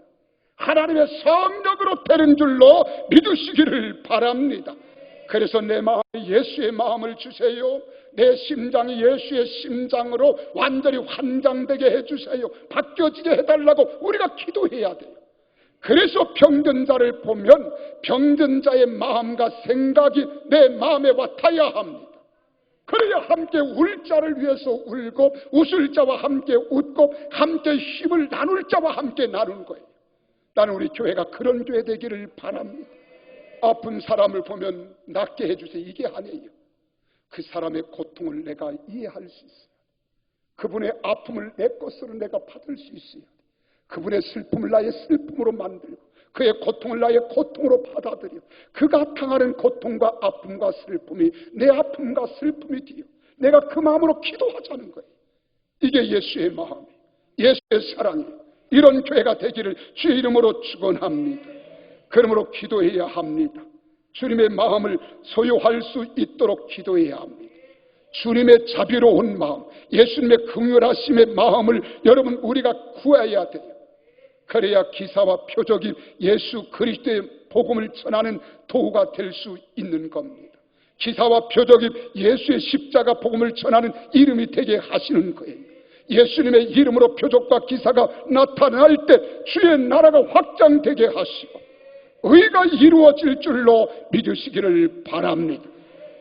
S2: 하나님의 성령으로 되는 줄로 믿으시기를 바랍니다. 그래서 내 마음에 예수의 마음을 주세요. 내 심장이 예수의 심장으로 완전히 환장되게 해주세요. 바뀌어지게 해달라고 우리가 기도해야 돼요. 그래서 병든 자를 보면 병든 자의 마음과 생각이 내 마음에 와닿아야 합니다. 그래야 함께 울 자를 위해서 울고 웃을 자와 함께 웃고 함께 힘을 나눌 자와 함께 나누는 거예요. 나는 우리 교회가 그런 교회 되기를 바랍니다. 아픈 사람을 보면 낫게 해주세요. 이게 아니에요. 그 사람의 고통을 내가 이해할 수 있어요. 그분의 아픔을 내 것으로 내가 받을 수 있어요. 그분의 슬픔을 나의 슬픔으로 만들고 그의 고통을 나의 고통으로 받아들여 그가 당하는 고통과 아픔과 슬픔이 내 아픔과 슬픔이 되어 내가 그 마음으로 기도하자는 거예요. 이게 예수의 마음이에요. 예수의 사랑이에요. 이런 교회가 되기를 주의 이름으로 축원합니다. 그러므로 기도해야 합니다. 주님의 마음을 소유할 수 있도록 기도해야 합니다. 주님의 자비로운 마음, 예수님의 긍휼하심의 마음을 여러분 우리가 구해야 돼요. 그래야 기사와 표적이 예수 그리스도의 복음을 전하는 도구가 될 수 있는 겁니다. 기사와 표적이 예수의 십자가 복음을 전하는 이름이 되게 하시는 거예요. 예수님의 이름으로 표적과 기사가 나타날 때 주의 나라가 확장되게 하시고 의가 이루어질 줄로 믿으시기를 바랍니다.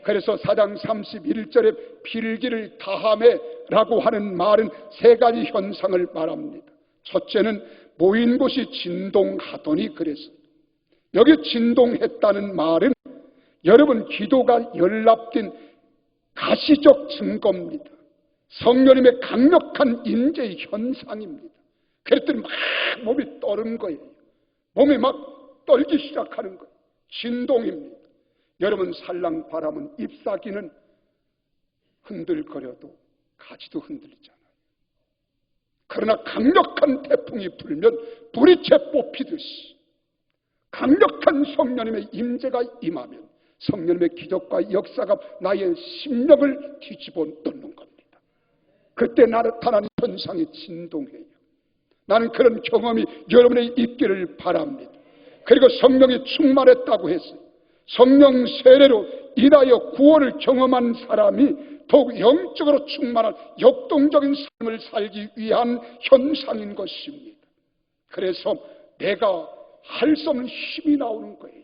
S2: 그래서 4장 31절에 필기를 다하매 라고 하는 말은 세 가지 현상을 말합니다. 첫째는 모인 곳이 진동하더니 그랬어요. 여기 진동했다는 말은 여러분 기도가 연락된 가시적 증거입니다. 성령님의 강력한 임재의 현상입니다. 그랬더니 막 몸이 떠는 거예요. 몸이 막 떨기 시작하는 거예요. 진동입니다. 여러분 살랑바람은 잎사귀는 흔들거려도 가지도 흔들리잖아요. 그러나 강력한 태풍이 불면 뿌리채 뽑히듯이 강력한 성령님의 임재가 임하면 성령님의 기적과 역사가 나의 심령을 뒤집어 놓는 겁니다. 그때 나타나는 현상이 진동해요. 나는 그런 경험이 여러분의 있기를 바랍니다. 그리고 성령이 충만했다고 했어요. 성령 세례로 인하여 구원을 경험한 사람이 더욱 영적으로 충만한 역동적인 삶을 살기 위한 현상인 것입니다. 그래서 내가 할 수 없는 힘이 나오는 거예요.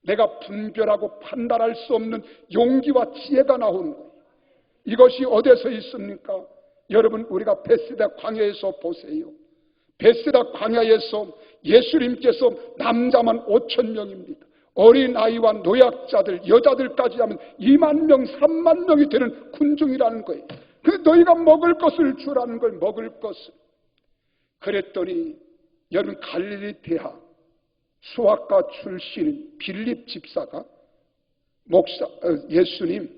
S2: 내가 분별하고 판단할 수 없는 용기와 지혜가 나오는 거예요. 이것이 어디서 있습니까? 여러분 우리가 베세다 광야에서 보세요. 베세다 광야에서 예수님께서 남자만 5천 명입니다. 어린아이와 노약자들, 여자들까지 하면 2만 명, 3만 명이 되는 군중이라는 거예요. 그래서 너희가 먹을 것을 주라는 걸 먹을 것을. 그랬더니 여러분 갈릴리 대학 수학과 출신인 빌립 집사가 예수님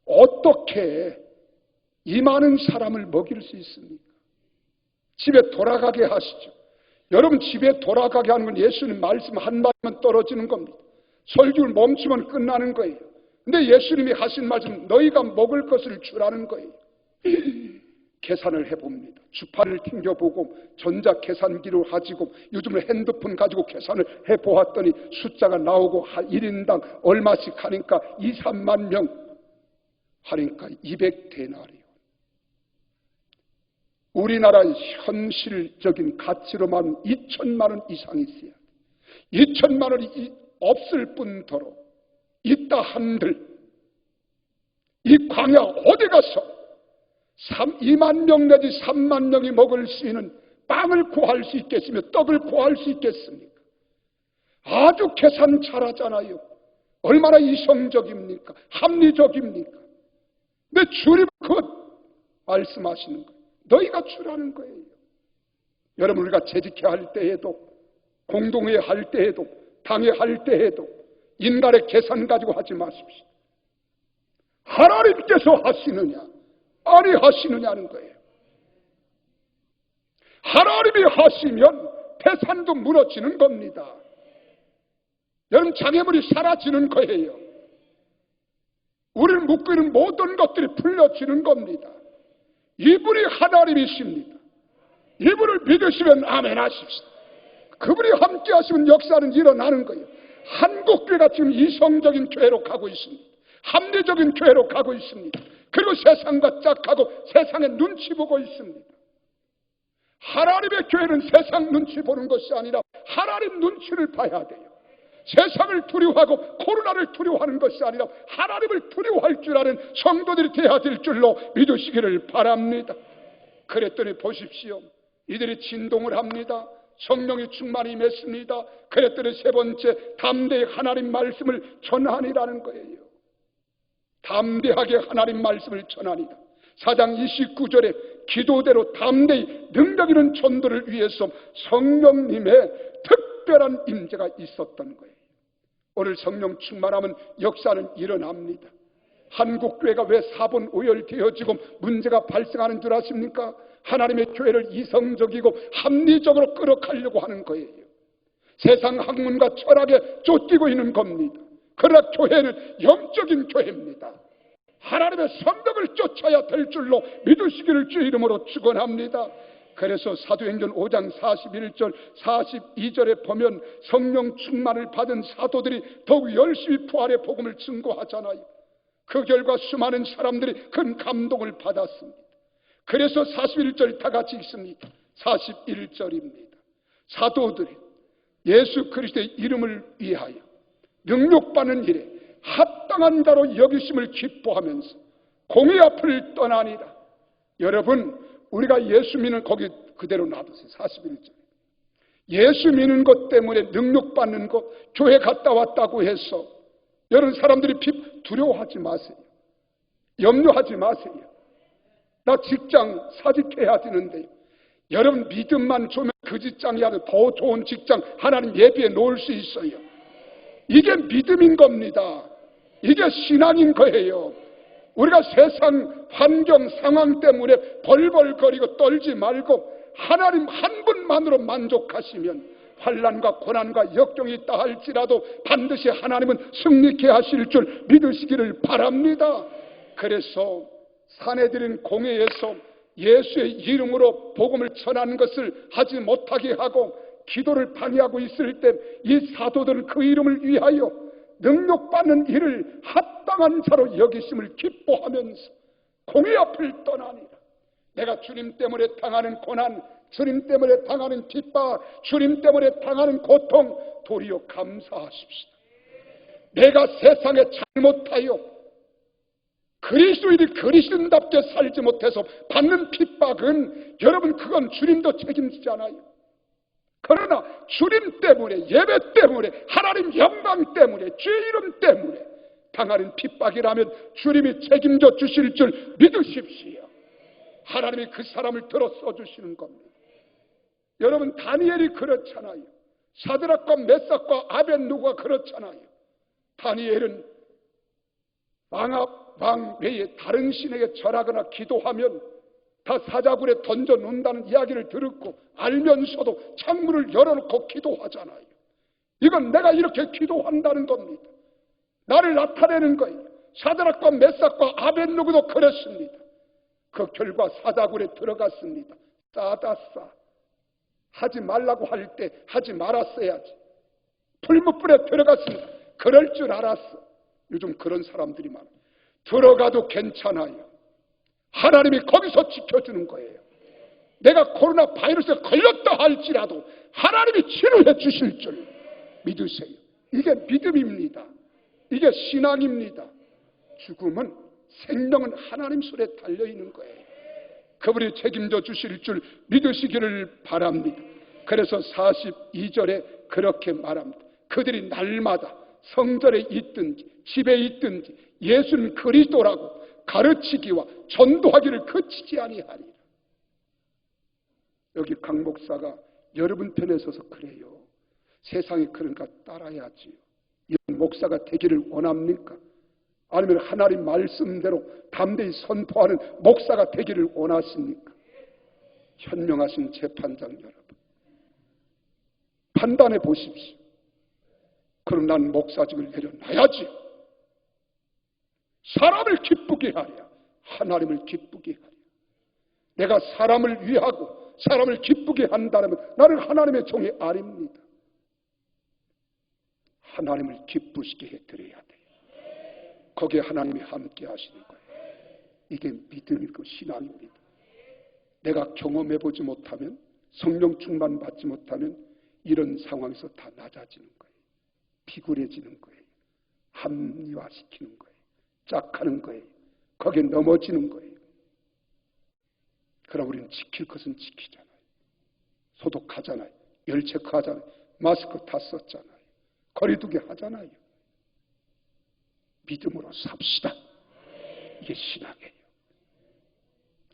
S2: 어떻게 이 많은 사람을 먹일 수 있습니까? 집에 돌아가게 하시죠. 여러분 집에 돌아가게 하는 건 예수님 말씀 한마디만 떨어지는 겁니다. 설교를 멈추면 끝나는 거예요. 근데 예수님이 하신 말씀 너희가 먹을 것을 주라는 거예요. 계산을 해봅니다. 주파를 튕겨보고 전자계산기로 가지고 요즘은 핸드폰 가지고 계산을 해보았더니 숫자가 나오고 1인당 얼마씩 하니까 2, 3만 명 하니까 200데나리온. 우리나라의 현실적인 가치로 말하면 2천만 원 이상이 있어야 돼. 2천만 원이 없을 뿐더러 있다 한들 이 광야 어디 가서 2만 명 내지 3만 명이 먹을 수 있는 빵을 구할 수 있겠으며 떡을 구할 수 있겠습니까? 아주 계산 잘하잖아요. 얼마나 이성적입니까? 합리적입니까? 근데 주님 그것 말씀하시는 거예요. 너희가 주라는 거예요. 여러분 우리가 재직회 할 때에도 공동회 할 때에도 당회 할 때에도 인간의 계산 가지고 하지 마십시오. 하나님께서 하시느냐 아니 하시느냐는 거예요. 하나님이 하시면 태산도 무너지는 겁니다. 여러분 장애물이 사라지는 거예요. 우리를 묶고 있는 모든 것들이 풀려지는 겁니다. 이분이 하나님이십니다. 이분을 믿으시면 아멘 하십시오. 그분이 함께 하시면 역사는 일어나는 거예요. 한국교회가 지금 이성적인 교회로 가고 있습니다. 합리적인 교회로 가고 있습니다. 그리고 세상과 짝하고 세상의 눈치 보고 있습니다. 하나님의 교회는 세상 눈치 보는 것이 아니라 하나님 눈치를 봐야 돼요. 세상을 두려워하고 코로나를 두려워하는 것이 아니라 하나님을 두려워할 줄 아는 성도들이 되어야 될 줄로 믿으시기를 바랍니다. 그랬더니 보십시오. 이들이 진동을 합니다. 성령이 충만히 임했습니다. 그랬더니 세 번째 담대히 하나님 말씀을 전하니라는 거예요. 담대하게 하나님 말씀을 전하니라. 4장 29절에 기도대로 담대히 능력 있는 전도를 위해서 성령님의 특별한 임재가 있었던 거예요. 오늘 성령 충만하면 역사는 일어납니다. 한국교회가 왜 사분오열되어지고 문제가 발생하는 줄 아십니까? 하나님의 교회를 이성적이고 합리적으로 끌어가려고 하는 거예요. 세상 학문과 철학에 쫓기고 있는 겁니다. 그러나 교회는 영적인 교회입니다. 하나님의 성령을 쫓아야 될 줄로 믿으시기를 주의 이름으로 축원합니다. 그래서 사도행전 5장 41절 42절에 보면 성령 충만을 받은 사도들이 더욱 열심히 부활의 복음을 증거하잖아요. 그 결과 수많은 사람들이 큰 감동을 받았습니다. 그래서 41절 다 같이 읽습니다. 41절입니다. 사도들이 예수 그리스도의 이름을 위하여 능력받는 일에 합당한 자로 여기심을 기뻐하면서 공의 앞을 떠나니라. 여러분, 우리가 예수 믿는 거기 그대로 놔두세요. 41절. 예수 믿는 것 때문에 능력받는 것, 교회 갔다 왔다고 해서 여러분 사람들이 두려워하지 마세요. 염려하지 마세요. 나 직장 사직해야 되는데요. 여러분 믿음만 주면 그 직장이라도 더 좋은 직장 하나님 예비해 놓을 수 있어요. 이게 믿음인 겁니다. 이게 신앙인 거예요. 우리가 세상 환경 상황 때문에 벌벌거리고 떨지 말고 하나님 한 분만으로 만족하시면 환난과 고난과 역경이 있다 할지라도 반드시 하나님은 승리케 하실 줄 믿으시기를 바랍니다. 그래서 사내들인 공회에서 예수의 이름으로 복음을 전하는 것을 하지 못하게 하고 기도를 방해하고 있을 때 이 사도들은 그 이름을 위하여 능력받는 일을 합당한 자로 여기심을 기뻐하면서 공의 앞을 떠나니라. 내가 주님 때문에 당하는 고난, 주님 때문에 당하는 핍박, 주님 때문에 당하는 고통 도리어 감사하십시다. 내가 세상에 잘못하여 그리스도인이 그리스도인답게 살지 못해서 받는 핍박은 여러분 그건 주님도 책임지잖아요. 그러나 주님 때문에, 예배 때문에, 하나님 영광 때문에, 주의 이름 때문에 당하는 핍박이라면 주님이 책임져 주실 줄 믿으십시오. 하나님이 그 사람을 들어 써주시는 겁니다. 여러분 다니엘이 그렇잖아요. 사드락과 메삭과 아벳느고가 그렇잖아요. 다니엘은 왕 외에 다른 신에게 절하거나 기도하면 다 사자굴에 던져 놓는다는 이야기를 들었고 알면서도 창문을 열어놓고 기도하잖아요. 이건 내가 이렇게 기도한다는 겁니다. 나를 나타내는 거예요. 사드락과 메삭과 아벳느고도 그랬습니다. 그 결과 사자굴에 들어갔습니다. 싸다 싸. 하지 말라고 할 때 하지 말았어야지. 풀무불에 들어갔습니다. 그럴 줄 알았어. 요즘 그런 사람들이 많아요. 들어가도 괜찮아요. 하나님이 거기서 지켜주는 거예요. 내가 코로나 바이러스에 걸렸다 할지라도 하나님이 치료해 주실 줄 믿으세요. 이게 믿음입니다. 이게 신앙입니다. 죽음은 생명은 하나님 손에 달려있는 거예요. 그분이 책임져 주실 줄 믿으시기를 바랍니다. 그래서 42절에 그렇게 말합니다. 그들이 날마다 성전에 있든지 집에 있든지 예수는 그리스도라고 가르치기와 전도하기를 그치지 아니하리라. 여기 강 목사가 여러분 편에 서서 그래요. 세상이 그런가 따라야지요. 이런 목사가 되기를 원합니까? 아니면 하나님 말씀대로 담대히 선포하는 목사가 되기를 원하십니까? 현명하신 재판장 여러분, 판단해 보십시오. 그럼 난 목사직을 내려놔야지. 사람을 기쁘게 하랴, 하나님을 기쁘게 하랴. 내가 사람을 위하고 사람을 기쁘게 한다면 나는 하나님의 종이 아닙니다. 하나님을 기쁘시게 해드려야 돼요. 거기에 하나님이 함께 하시는 거예요. 이게 믿음이고 신앙입니다. 내가 경험해보지 못하면, 성령 충만 받지 못하면 이런 상황에서 다 낮아지는 거예요. 비굴해지는 거예요. 합리화시키는 거예요. 짝하는 거예요. 거기에 넘어지는 거예요. 그럼 우리는 지킬 것은 지키잖아요. 소독하잖아요. 열 체크하잖아요. 마스크 다 썼잖아요. 거리두기 하잖아요. 믿음으로 삽시다. 이게 신앙이에요.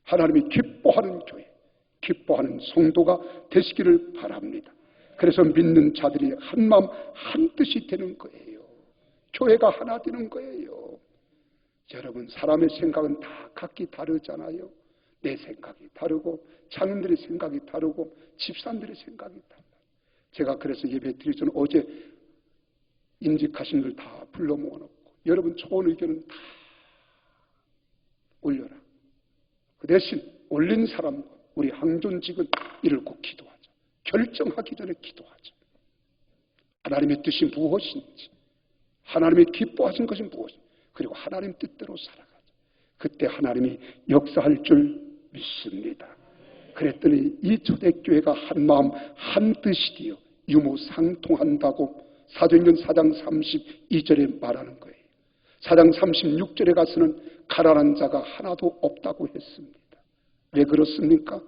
S2: 하나님이 기뻐하는 교회, 기뻐하는 성도가 되시기를 바랍니다. 그래서 믿는 자들이 한 마음 한 뜻이 되는 거예요. 교회가 하나 되는 거예요. 여러분, 사람의 생각은 다 각기 다르잖아요. 내 생각이 다르고 장인들의 생각이 다르고 집사님들의 생각이 달라요. 제가 그래서 예배 드리기 전에 어제 임직하신 분들 다 불러 모아놓고 여러분 좋은 의견은 다 올려라. 그 대신 올린 사람과 우리 항존직은 이를 꼭 기도하자. 결정하기 전에 기도하자. 하나님의 뜻이 무엇인지, 하나님이 기뻐하신 것이 무엇인지, 그리고 하나님 뜻대로 살아가자. 그때 하나님이 역사할 줄 믿습니다. 그랬더니 이 초대교회가 한 마음 한 뜻이 되어 유무상통한다고 사도행전 4장 32절에 말하는 거예요. 4장 36절에 가서는 가난한 자가 하나도 없다고 했습니다. 왜 그렇습니까?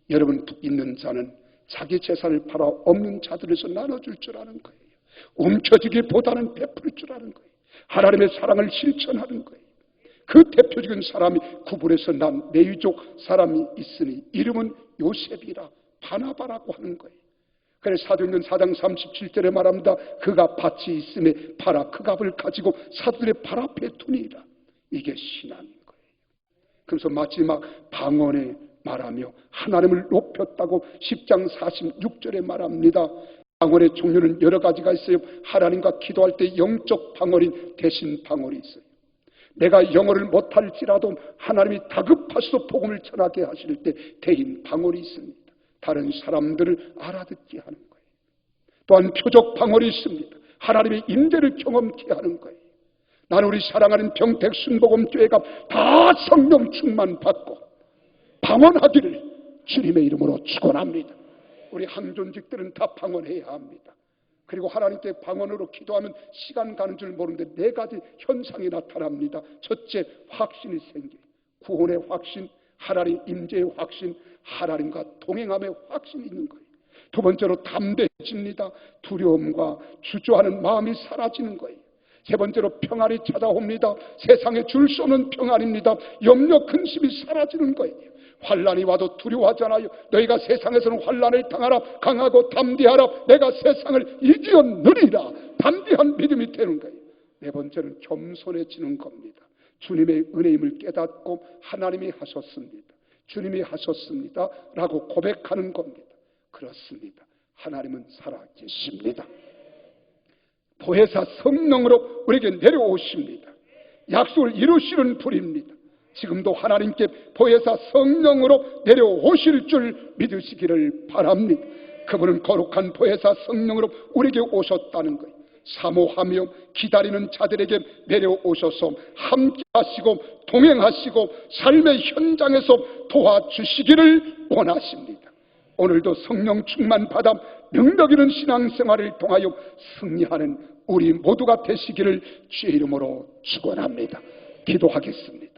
S2: 여러분, 있는 자는 자기 재산을 팔아 없는 자들에서 나눠줄 줄 아는 거예요. 움켜쥐기보다는 베풀 줄 아는 거예요. 하나님의 사랑을 실천하는 거예요. 그 대표적인 사람이 구불에서 난 레위족 사람이 있으니 이름은 요셉이라 바나바라고 하는 거예요. 그래서 사도행전 4장 37절에 말합니다. 그가 밭이 있음에 팔아 그 값을 가지고 사도들의 발 앞에 두니라. 이게 신앙인 거예요. 그래서 마지막 방언에 말하며 하나님을 높였다고 10장 46절에 말합니다. 방언의 종류는 여러 가지가 있어요. 하나님과 기도할 때 영적 방언인 대신 방언이 있어요. 내가 영어를 못할지라도 하나님이 다급하셔서 복음을 전하게 하실 때 대인 방언이 있습니다. 다른 사람들을 알아듣게 하는 거예요. 또한 표적 방언이 있습니다. 하나님의 임재를 경험케 하는 거예요. 나는 우리 사랑하는 병택 순복음교회가 다 성령 충만 받고 방언하기를 주님의 이름으로 축원합니다. 우리 항존직들은 다 방언해야 합니다. 그리고 하나님께 방언으로 기도하면 시간 가는 줄 모르는데 4가지 현상이 나타납니다. 첫째, 확신이 생겨요. 구원의 확신, 하나님 임재의 확신, 하나님과 동행함의 확신이 있는 거예요. 두 번째로 담대해집니다. 두려움과 주저하는 마음이 사라지는 거예요. 세 번째로 평안이 찾아옵니다. 세상에 줄 수 없는 평안입니다. 염려 근심이 사라지는 거예요. 환난이 와도 두려워하잖아요. 너희가 세상에서는 환난을 당하라. 강하고 담대하라. 내가 세상을 이기었느니라. 담대한 믿음이 되는 거예요. 네 번째는 겸손해지는 겁니다. 주님의 은혜임을 깨닫고 하나님이 하셨습니다. 주님이 하셨습니다. 라고 고백하는 겁니다. 그렇습니다. 하나님은 살아계십니다. 보혜사 성령으로 우리에게 내려오십니다. 약속을 이루시는 분입니다. 지금도 하나님께 보혜사 성령으로 내려오실 줄 믿으시기를 바랍니다. 그분은 거룩한 보혜사 성령으로 우리에게 오셨다는 거예요. 사모하며 기다리는 자들에게 내려오셔서 함께 하시고 동행하시고 삶의 현장에서 도와주시기를 원하십니다. 오늘도 성령 충만 받아 능력 있는 신앙생활을 통하여 승리하는 우리 모두가 되시기를 주의 이름으로 축원합니다. 기도하겠습니다.